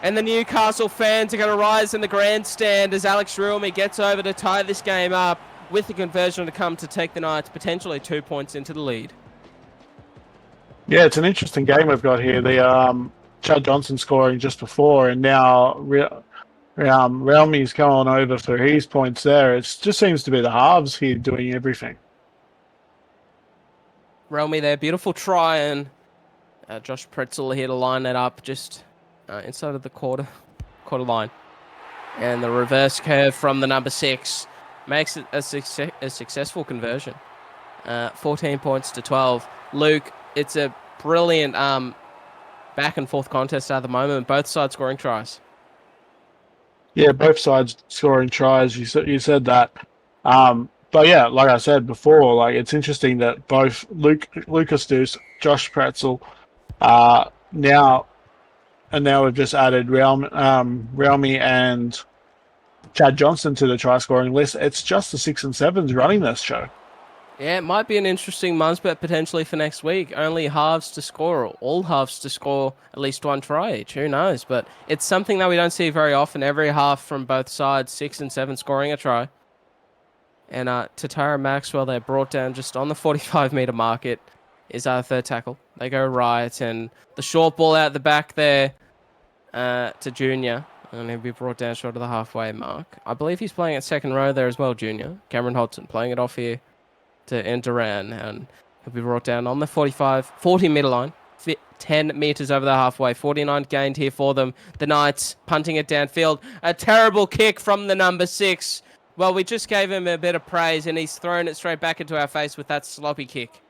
And the Newcastle fans are going to rise in the grandstand as Alex Realme gets over to tie this game up with the conversion to come to take the Knights potentially 2 points into the lead. Yeah, it's an interesting game we've got here. The Chad Johnson scoring just before, and now Realme's coming over for his points there. It just seems to be the halves here doing everything. Realme there, beautiful try, and Josh Pretzel here to line it up just inside of the quarter line. And the reverse curve from the number 6 makes it a successful conversion. 14 points to 12. Luke, it's a brilliant back and forth contest at the moment. Both sides scoring tries. Yeah, both sides scoring tries. You said that. But yeah, like I said before, it's interesting that both Lucas Deuce, Josh Pretzel, now we've just added Realme and Chad Johnson to the try scoring list. It's just the 6 and 7s running this show. Yeah, it might be an interesting Muzz bet potentially for next week. Only halves to score, or all halves to score at least one try each. Who knows? But it's something that we don't see very often. Every half from both sides, 6 and 7 scoring a try. And Tatara Maxwell, they're brought down just on the 45-meter mark. It is our third tackle. They go right, and the short ball out the back there to Junior. And he'll be brought down short of the halfway mark. I believe he's playing at second row there as well, Junior. Cameron Hodgson playing it off here to Enduran, and he'll be brought down on the 40-meter line. 10 meters over the halfway. 49 gained here for them. The Knights punting it downfield. A terrible kick from the number 6. Well, we just gave him a bit of praise, and he's thrown it straight back into our face with that sloppy kick.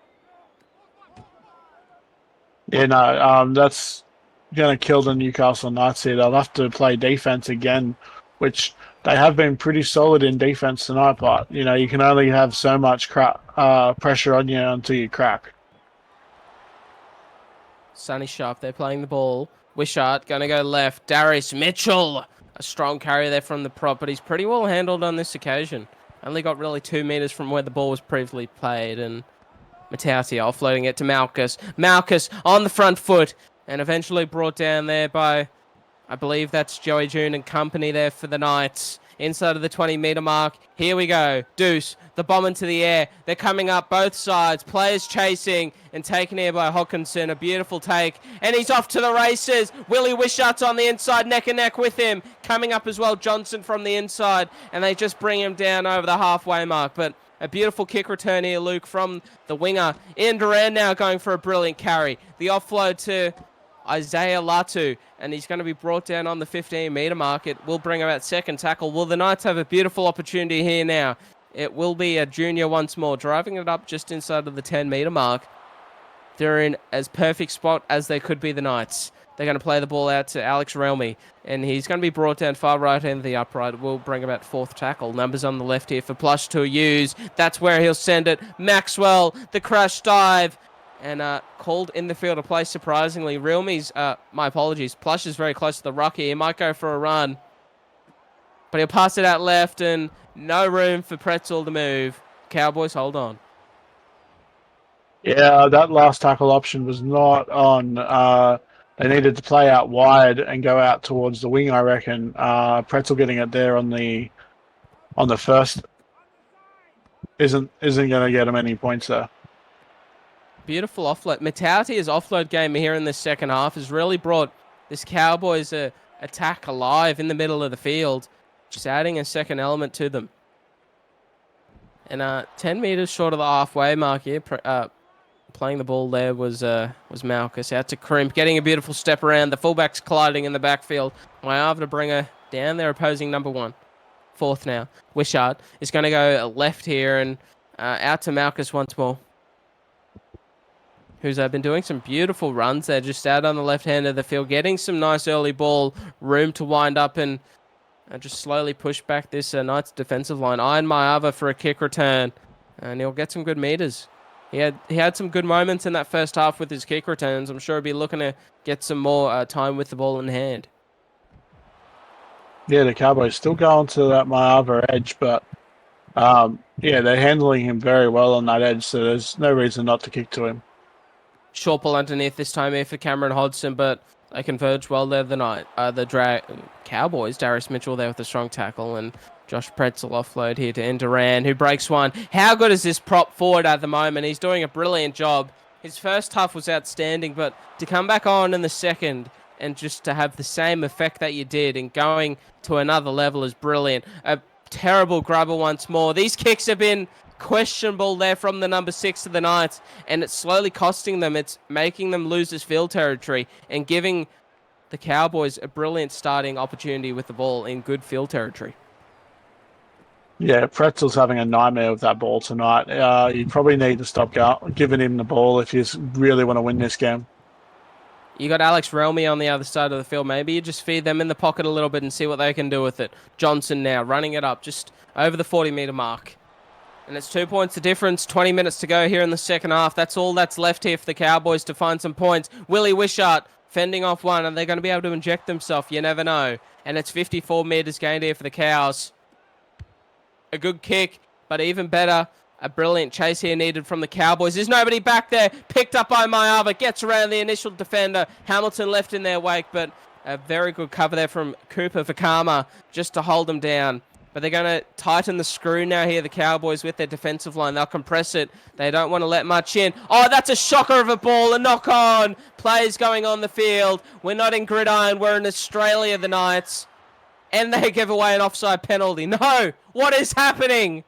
Yeah, no, that's going to kill the Newcastle Knights here. They'll have to play defense again, which they have been pretty solid in defense tonight, but, you can only have so much pressure on you until you crack. Sunny Sharp, they're playing the ball. Wishart going to go left. Darius Mitchell, a strong carry there from the prop, but he's pretty well handled on this occasion. Only got really 2 meters from where the ball was previously played, and Matauti offloading it to Malchus. Malchus on the front foot, and eventually brought down there by, I believe that's Joey June and company there for the Knights. Inside of the 20-meter mark. Here we go. Deuce, the bomb into the air. They're coming up both sides. Players chasing and taken here by Hawkinson. A beautiful take. And he's off to the races. Willie Wishart's on the inside, neck and neck with him. Coming up as well, Johnson from the inside. And they just bring him down over the halfway mark. But a beautiful kick return here, Luke, from the winger. Ian Duran now going for a brilliant carry. The offload to Isaiah Latu, and he's going to be brought down on the 15-meter mark. It will bring about second tackle. Will the Knights have a beautiful opportunity here now? It will be a Junior once more, driving it up just inside of the 10-meter mark. They're in as perfect spot as they could be, the Knights. They're going to play the ball out to Alex Realme, and he's going to be brought down far right end of the upright. Will bring about fourth tackle. Numbers on the left here for Plush to use. That's where he'll send it. Maxwell, the crash dive. and called in the field of play, surprisingly. Realme's, my apologies, Plush is very close to the ruck here. He might go for a run, but he'll pass it out left, and no room for Pretzel to move. Cowboys hold on. Yeah, that last tackle option was not on. They needed to play out wide and go out towards the wing, I reckon. Pretzel getting it there on the first isn't going to get him any points there. Beautiful offload. Matauti's offload game here in the second half has really brought this Cowboys attack alive in the middle of the field, just adding a second element to them. And 10 meters short of the halfway mark here, playing the ball there was Malchus. Out to Crimp, getting a beautiful step around. The fullback's colliding in the backfield. Mayava to bring her down there, opposing number 1. Fourth now. Wishart is going to go left here and out to Malchus once more, who's been doing some beautiful runs there, just out on the left hand of the field, getting some nice early ball, room to wind up and just slowly push back this Knights defensive line. Iron Mayava for a kick return, and he'll get some good meters. He had some good moments in that first half with his kick returns. I'm sure he'll be looking to get some more time with the ball in hand. Yeah, the Cowboys still going to that Mayava edge, but they're handling him very well on that edge, so there's no reason not to kick to him. Short ball underneath this time here for Cameron Hodgson, but they converge well there the Cowboys. Darius Mitchell there with a strong tackle, and Josh Pretzel offload here to Enduran, who breaks one. How good is this prop forward at the moment? He's doing a brilliant job. His first half was outstanding, but to come back on in the second and just to have the same effect that you did and going to another level is brilliant. A terrible grubber once more. These kicks have been questionable there from the number 6 of the Knights, and it's slowly costing them. It's making them lose this field territory and giving the Cowboys a brilliant starting opportunity with the ball in good field territory. Yeah, Pretzel's having a nightmare with that ball tonight. You probably need to stop giving him the ball if you really want to win this game. You got Alex Relmy on the other side of the field. Maybe you just feed them in the pocket a little bit and see what they can do with it. Johnson now running it up just over the 40-meter mark. And it's 2 points the difference. 20 minutes to go here in the second half. That's all that's left here for the Cowboys to find some points. Willie Wishart fending off one, and they're going to be able to inject themselves. You never know. And it's 54 meters gained here for the Cows. A good kick, but even better, a brilliant chase here needed from the Cowboys. There's nobody back there. Picked up by Mayava. Gets around the initial defender. Hamilton left in their wake, but a very good cover there from Cooper Vakama just to hold them down. But they're going to tighten the screw now here, the Cowboys, with their defensive line. They'll compress it. They don't want to let much in. Oh, that's a shocker of a ball. A knock-on. Plays going on the field. We're not in gridiron. We're in Australia, the Knights. And they give away an offside penalty. No! What is happening?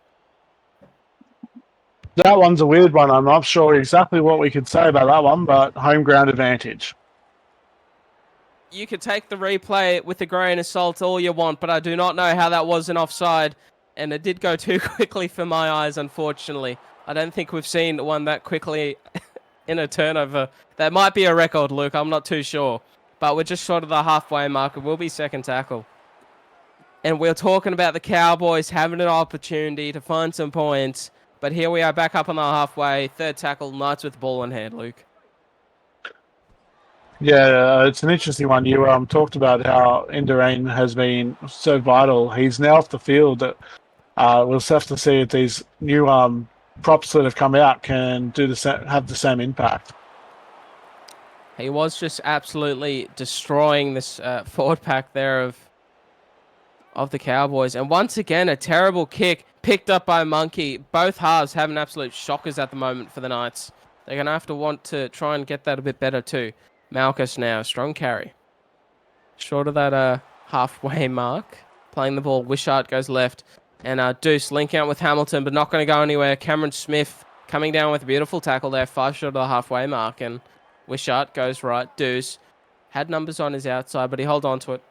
That one's a weird one. I'm not sure exactly what we could say about that one, but home ground advantage. You could take the replay with a grain of salt all you want, but I do not know how that was an offside. And it did go too quickly for my eyes, unfortunately. I don't think we've seen one that quickly in a turnover. That might be a record, Luke. I'm not too sure. But we're just short of the halfway mark. It will be second tackle. And we're talking about the Cowboys having an opportunity to find some points. But here we are back up on the halfway. Third tackle, Knights with the ball in hand, Luke. Yeah, it's an interesting one. You talked about how Indurain has been so vital. He's now off the field. We'll have to see if these new props that have come out can have the same impact. He was just absolutely destroying this forward pack there of the Cowboys. And once again, a terrible kick picked up by Monkey. Both halves having absolute shockers at the moment for the Knights. They're going to want to try and get that a bit better too. Malchus now, strong carry. Short of that halfway mark. Playing the ball, Wishart goes left. And Deuce linking out with Hamilton, but not going to go anywhere. Cameron Smith coming down with a beautiful tackle there. 5 short of the halfway mark. And Wishart goes right. Deuce had numbers on his outside, but he held on to it.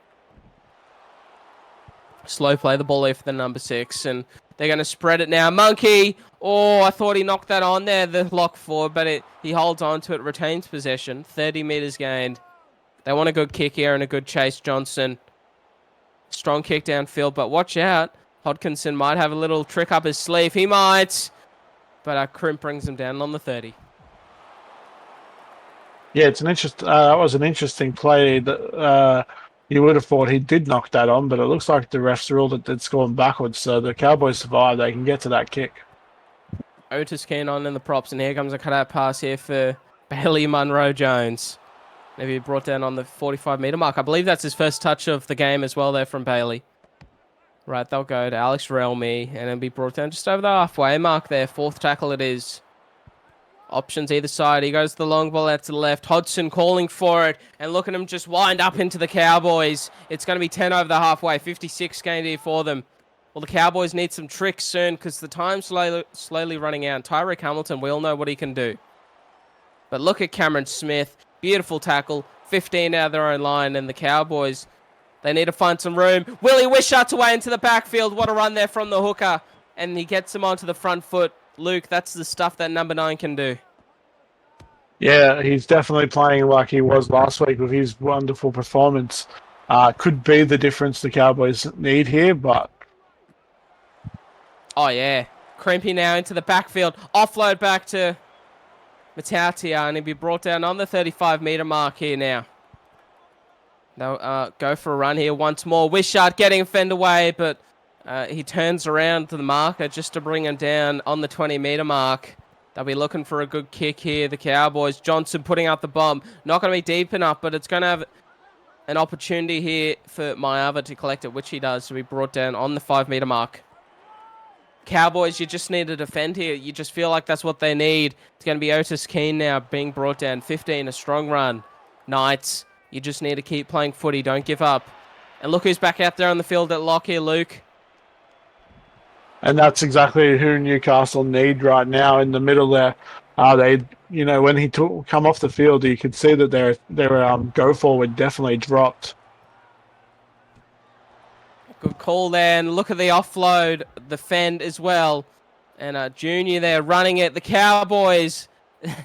Slow play the ball there for the number 6. And they're going to spread it now. Monkey! Oh, I thought he knocked that on there, the lock forward, but he holds on to it, retains possession. 30 meters gained. They want a good kick here and a good chase, Johnson. Strong kick downfield, but watch out. Hodkinson might have a little trick up his sleeve. He might. But Crimp brings him down on the 30. Yeah, it's an that was an interesting play that you would have thought he did knock that on, but it looks like the refs ruled that it's gone backwards. So the Cowboys survive. They can get to that kick. Otis Keane on in the props, and here comes a cutout pass here for Bailey Munro-Jones. Maybe brought down on the 45-meter mark. I believe that's his first touch of the game as well there from Bailey. Right, they'll go to Alex Relmy, and then be brought down just over the halfway mark there. Fourth tackle it is. Options either side. He goes to the long ball out to the left. Hodgson calling for it. And look at him just wind up into the Cowboys. It's going to be 10 over the halfway. 56 gained here for them. Well, the Cowboys need some tricks soon because the time's slowly running out. Tyreek Hamilton, we all know what he can do. But look at Cameron Smith. Beautiful tackle. 15 out of their own line. And the Cowboys, they need to find some room. Willie Wishart's away into the backfield. What a run there from the hooker. And he gets him onto the front foot. Luke, that's the stuff that number 9 can do. Yeah, he's definitely playing like he was last week with his wonderful performance. Could be the difference the Cowboys need here, but... Oh, yeah. Crimpy now into the backfield. Offload back to Matautia, and he'll be brought down on the 35-meter mark here now. They'll go for a run here once more. Wishart getting fend away, but he turns around to the marker just to bring him down on the 20-meter mark. They'll be looking for a good kick here, the Cowboys. Johnson putting out the bomb. Not going to be deep enough, but it's going to have an opportunity here for Maiava to collect it, which he does, to be brought down on the 5-meter mark. Cowboys, you just need to defend here. You just feel like that's what they need. It's going to be Otis Keane now being brought down. 15, a strong run. Knights, you just need to keep playing footy. Don't give up. And look who's back out there on the field at lock here, Luke. And that's exactly who Newcastle need right now in the middle there. They, when he come off the field, you could see that their go forward definitely dropped. Good call there, and look at the offload, the fend as well. And Junior there running it. The Cowboys,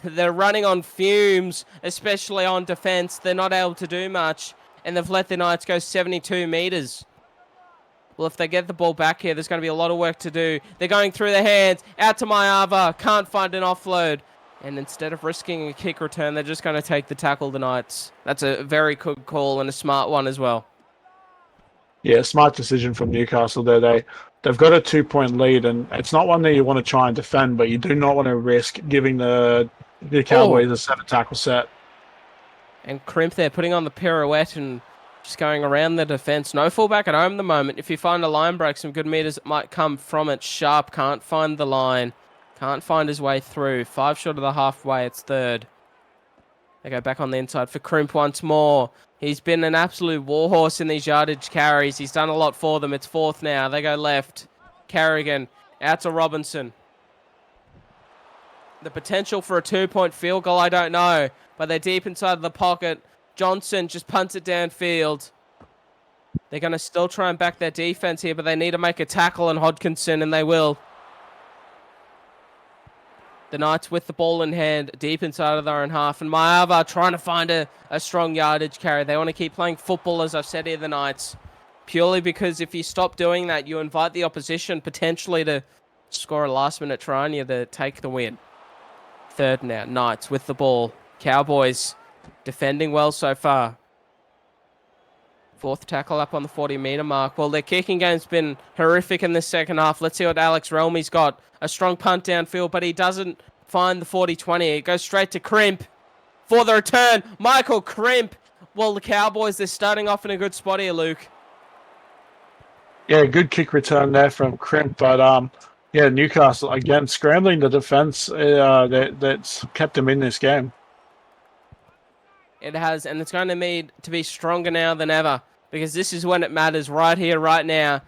they're running on fumes, especially on defence. They're not able to do much, and they've let the Knights go 72 metres. Well, if they get the ball back here, there's going to be a lot of work to do. They're going through their hands, out to Maiava, can't find an offload. And instead of risking a kick return, they're just going to take the tackle, the Knights. That's a very good call and a smart one as well. Yeah, smart decision from Newcastle there. They've got a 2-point lead, and it's not one that you want to try and defend, but you do not want to risk giving the Cowboys a 7-tackle set. And Crimp there putting on the pirouette and just going around the defence. No fullback at home at the moment. If you find a line break, some good meters might come from it. Sharp can't find the line. Can't find his way through. 5 short of the halfway. It's third. They go back on the inside for Crimp once more. He's been an absolute warhorse in these yardage carries. He's done a lot for them. It's fourth now. They go left. Carrigan out to Robinson. The potential for a 2-point field goal, I don't know. But they're deep inside the pocket. Johnson just punts it downfield. They're going to still try and back their defense here, but they need to make a tackle on Hodkinson, and they will. The Knights with the ball in hand, deep inside of their own half, and Maiava trying to find a strong yardage carry. They want to keep playing football, as I've said here, the Knights. Purely because if you stop doing that, you invite the opposition potentially to score a last-minute try on you to take the win. Third now, Knights with the ball. Cowboys defending well so far. Fourth tackle up on the 40-meter mark. Well, their kicking game's been horrific in this second half. Let's see what Alex Relmy's got. A strong punt downfield, but he doesn't find the 40-20. It goes straight to Crimp for the return. Michael Crimp. Well, the Cowboys, they're starting off in a good spot here, Luke. Yeah, good kick return there from Crimp, but Newcastle, again, scrambling the defence that's kept them in this game. It has, and it's going to need to be stronger now than ever, because this is when it matters, right here, right now.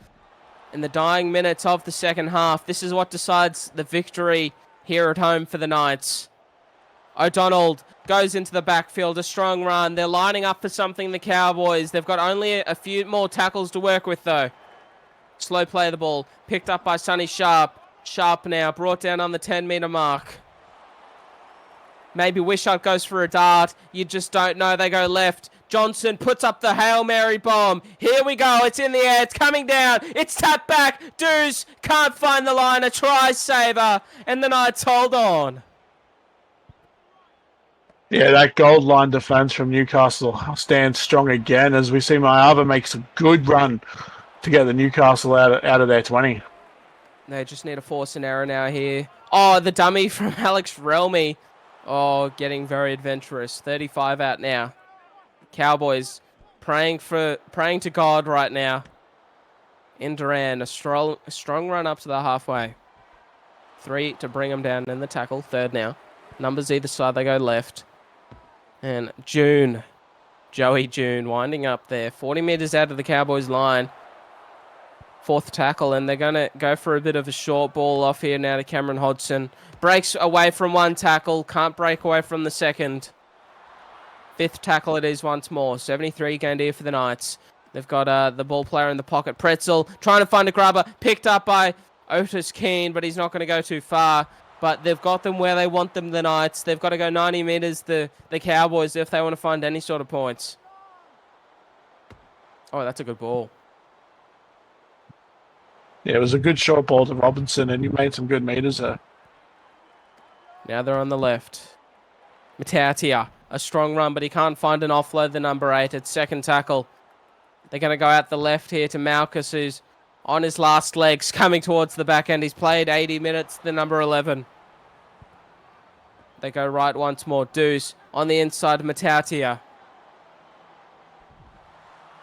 In the dying minutes of the second half, this is what decides the victory here at home for the Knights. O'Donnell goes into the backfield, a strong run. They're lining up for something, the Cowboys. They've got only a few more tackles to work with, though. Slow play of the ball, picked up by Sonny Sharp. Sharp now, brought down on the 10-meter mark. Maybe Wishart goes for a dart. You just don't know. They go left. Johnson puts up the Hail Mary bomb. Here we go. It's in the air. It's coming down. It's tapped back. Deuce can't find the line. A try saver. And the Knights hold on. Yeah, that gold line defense from Newcastle stands strong again as we see Mayava makes a good run to get the Newcastle out of their 20. They just need to force an error now here. Oh, the dummy from Alex Relmy. Oh, getting very adventurous. 35 out now. Cowboys praying to God right now. In Duran, a strong run up to the halfway. 3 to bring them down in the tackle. Third now. Numbers either side, they go left. And Joey June winding up there. 40 meters out of the Cowboys line. Fourth tackle, and they're going to go for a bit of a short ball off here now to Cameron Hodgson. Breaks away from one tackle, can't break away from the second. Fifth tackle it is once more. 73 gained here for the Knights. They've got the ball player in the pocket. Pretzel trying to find a grubber. Picked up by Otis Keane, but he's not going to go too far. But they've got them where they want them, the Knights. They've got to go 90 meters, the Cowboys, if they want to find any sort of points. Oh, that's a good ball. Yeah, it was a good short ball to Robinson, and he made some good meters there. Now they're on the left. Matautia, a strong run, but he can't find an offload, the number 8 at second tackle. They're going to go out the left here to Malchus, who's on his last legs, coming towards the back end. He's played 80 minutes, the number 11. They go right once more. Deuce on the inside, Matautia.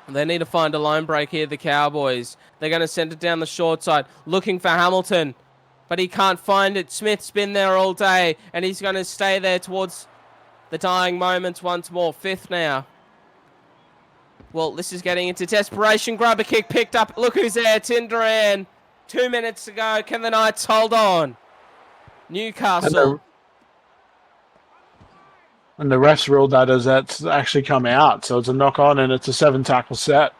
They need to find a line break here, the Cowboys. They're going to send it down the short side, looking for Hamilton, but he can't find it. Smith's been there all day, and he's going to stay there towards the dying moments once more. Fifth now. Well, this is getting into desperation. Grab a kick picked up. Look who's there. Tinderan. 2 minutes to go. Can the Knights hold on? Newcastle. And the refs ruled that as that's actually come out. So it's a knock on and it's a 7-tackle set.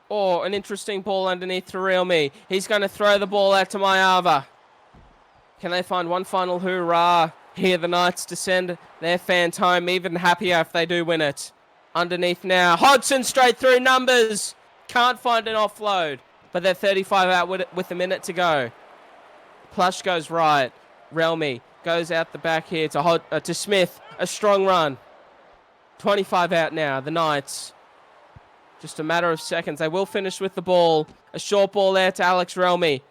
Oh, an interesting ball underneath to Realme. He's going to throw the ball out to Mayava. Can they find one final hoorah? Here the Knights to send their fans home, even happier if they do win it. Underneath now. Hodgson straight through numbers. Can't find an offload. But they're 35 out with a minute to go. Plush goes right. Realme goes out the back here to Smith. A strong run. 25 out now. The Knights. Just a matter of seconds. They will finish with the ball. A short ball there to Alex Relmy.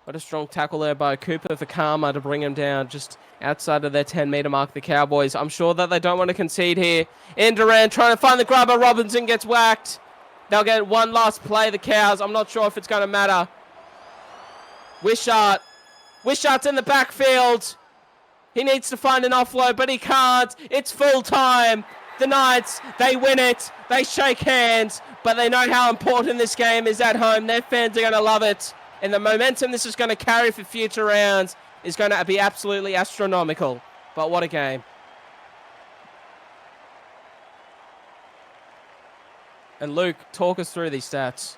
What a strong tackle there by Cooper Vakama to bring him down just outside of their 10-meter mark, the Cowboys. I'm sure that they don't want to concede here. Duran trying to find the grubber. Robinson gets whacked. They'll get one last play, the Cows. I'm not sure if it's going to matter. Wishart's in the backfield. He needs to find an offload, but he can't. It's full time. The Knights, they win it. They shake hands, but they know how important this game is at home. Their fans are going to love it. And the momentum this is going to carry for future rounds is going to be absolutely astronomical. But what a game. And Luke, talk us through these stats.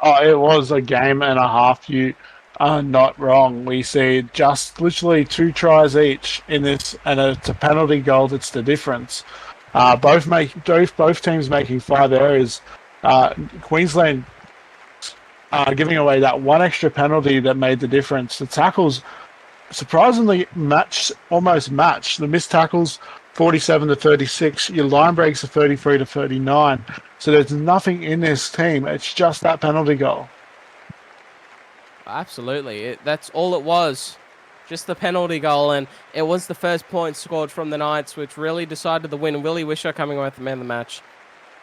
Oh, it was a game and a half. You are not wrong. We see just literally 2 tries each in this, and it's a penalty goal that's the difference. Both teams making 5 errors. Queensland giving away that one extra penalty that made the difference. The tackles surprisingly almost matched. The missed tackles 47 to 36. Your line breaks are 33 to 39. So there's nothing in this team. It's just that penalty goal. Absolutely. That's all it was. Just the penalty goal, and it was the first point scored from the Knights, which really decided the win. Willie Wisher coming away with the man of the match.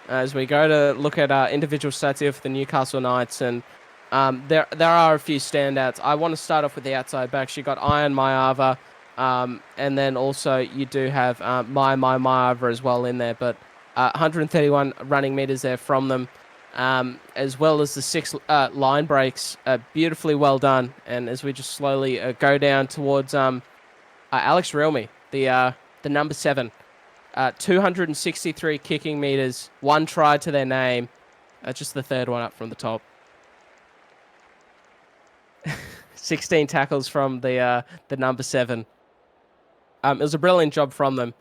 As we go to look at individual stats here for the Newcastle Knights, and there are a few standouts. I want to start off with the outside backs. You got Iron Mayava, and then also you do have Mayava as well in there, but 131 running meters there from them, as well as the 6 line breaks. Beautifully well done. And as we just slowly go down towards Alex Realme, the number 7, 263 kicking meters, 1 try to their name. Just the third one up from the top. 16 tackles from the number 7. It was a brilliant job from them.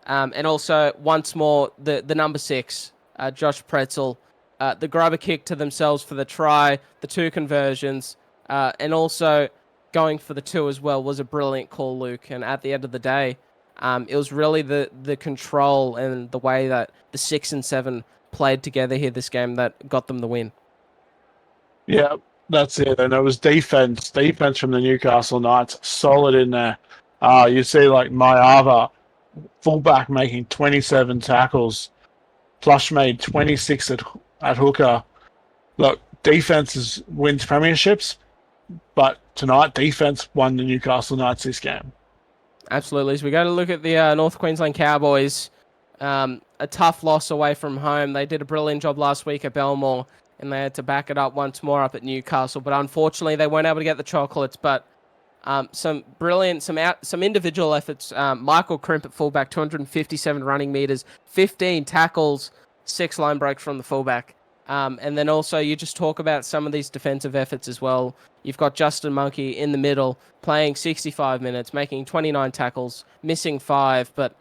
And also, once more, the number 6, Josh Pretzel, the grubber kick to themselves for the try, the 2 conversions, and also going for the 2 as well was a brilliant call, Luke. And at the end of the day, It was really the control and the way that the 6 and 7 played together here this game that got them the win. Yeah, that's it. And it was defense from the Newcastle Knights, solid in there. You see like Mayava, fullback, making 27 tackles. Plush made 26 at hooker. Look, defense wins premierships, but tonight defense won the Newcastle Knights this game. Absolutely. So we go to look at the North Queensland Cowboys. A tough loss away from home. They did a brilliant job last week at Belmore, and they had to back it up once more up at Newcastle. But unfortunately, they weren't able to get the chocolates. But some brilliant, some individual efforts. Michael Crimp at fullback, 257 running meters, 15 tackles, 6 line breaks from the fullback. And then also you just talk about some of these defensive efforts as well. You've got Justin Monkey in the middle, playing 65 minutes, making 29 tackles, missing 5, but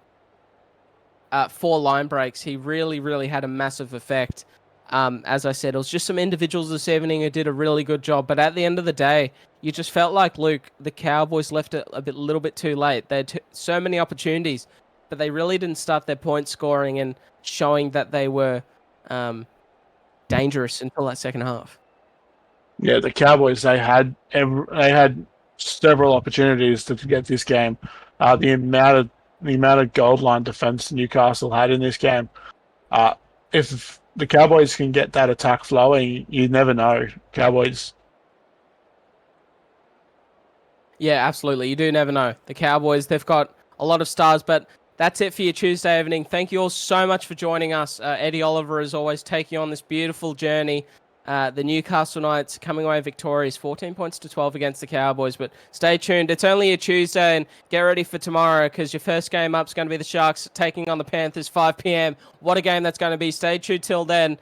4 line breaks. He really, really had a massive effect. As I said, it was just some individuals this evening who did a really good job. But at the end of the day, you just felt like, Luke, the Cowboys left it a little bit too late. They had so many opportunities, but they really didn't start their point scoring and showing that they were dangerous until that second half. Yeah, the Cowboys, they had several opportunities to get this game. The amount of goal line defense Newcastle had in this game. If the Cowboys can get that attack flowing, you never know. Cowboys. Yeah, absolutely. You do never know. The Cowboys, they've got a lot of stars, but that's it for your Tuesday evening. Thank you all so much for joining us. Eddie Oliver, as always, taking you on this beautiful journey. The Newcastle Knights coming away victorious, 14 points to 12 against the Cowboys. But stay tuned. It's only a Tuesday, and get ready for tomorrow because your first game up is going to be the Sharks taking on the Panthers, 5 p.m. What a game that's going to be. Stay tuned till then.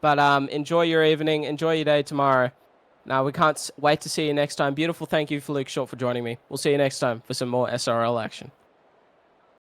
But enjoy your evening. Enjoy your day tomorrow. Now, we can't wait to see you next time. Beautiful. Thank you for Luke Short for joining me. We'll see you next time for some more SRL action.